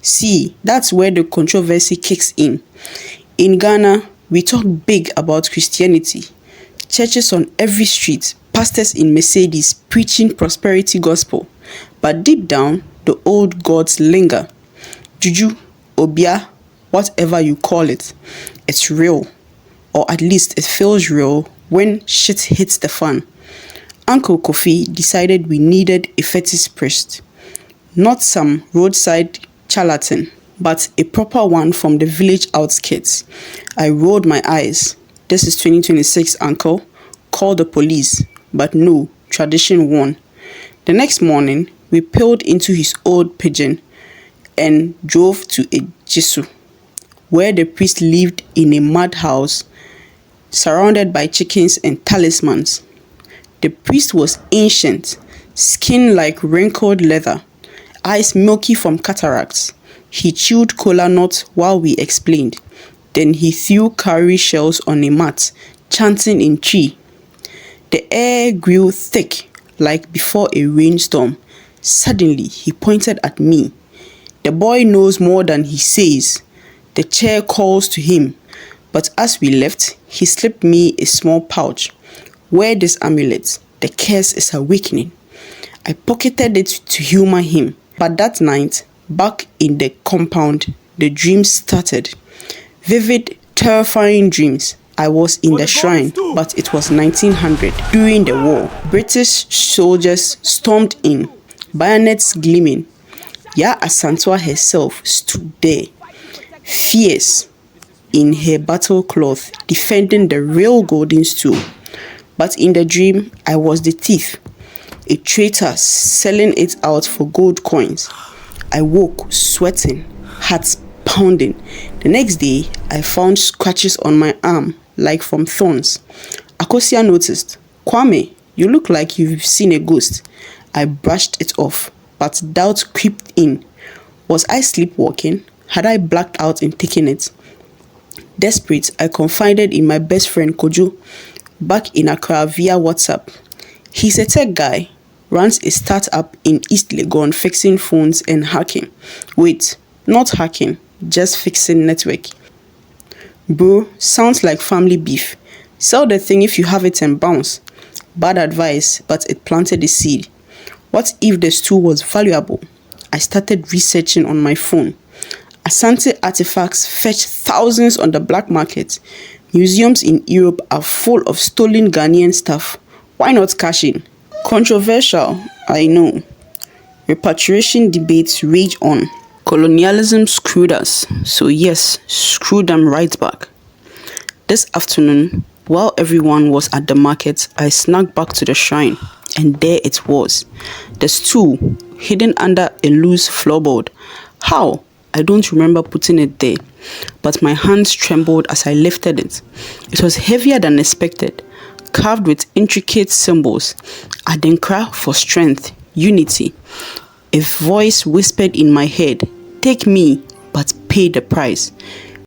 See, that's where the controversy kicks in. In Ghana, we talk big about Christianity. Churches on every street, pastors in Mercedes preaching prosperity gospel. But deep down, the old gods linger. Juju, Obia, whatever you call it, it's real. Or at least it feels real when shit hits the fan. Uncle Kofi decided we needed a fetish priest. Not some roadside charlatan, but a proper one from the village outskirts. I rolled my eyes. This is 2026, uncle. Call the police. But no, tradition won. The next morning, we peeled into his old pigeon and drove to a Jisu, where the priest lived in a madhouse surrounded by chickens and talismans. The priest was ancient, skin like wrinkled leather, eyes milky from cataracts. He chewed kola nuts while we explained. Then he threw cowrie shells on a mat, chanting in Chi. The air grew thick, like before a rainstorm. Suddenly, he pointed at me. The boy knows more than he says. The chair calls to him. But as we left, he slipped me a small pouch. Wear this amulet. The curse is awakening. I pocketed it to humor him. But that night, back in the compound, the dreams started. Vivid, terrifying dreams. I was in the shrine, but it was 1900. During the war, British soldiers stormed in, bayonets gleaming. Yaa Asantewaa herself stood there, fierce, in her battle cloth, defending the real golden stool. But in the dream, I was the thief, a traitor selling it out for gold coins. I woke sweating, heart pounding. The next day, I found scratches on my arm, like from thorns. Akosia noticed. Kwame, you look like you've seen a ghost. I brushed it off, but doubt crept in. Was I sleepwalking? Had I blacked out in taking it? Desperate, I confided in my best friend Kojo, back in Accra via WhatsApp. He's a tech guy, runs a startup in East Legon fixing phones and hacking. Wait, not hacking, just fixing network. Bro, sounds like family beef. Sell the thing if you have it and bounce. Bad advice, but it planted a seed. What if the stool was valuable? I started researching on my phone. Asante artifacts fetch thousands on the black market. Museums in Europe are full of stolen Ghanaian stuff. Why not cash in? Controversial, I know. Repatriation debates rage on. Colonialism screwed us, so yes, screw them right back. This afternoon, while everyone was at the market, I snuck back to the shrine, and there it was. The stool, hidden under a loose floorboard. How? I don't remember putting it there, but my hands trembled as I lifted it. It was heavier than expected, carved with intricate symbols. Adenkra for strength, unity. A voice whispered in my head, take me, but pay the price.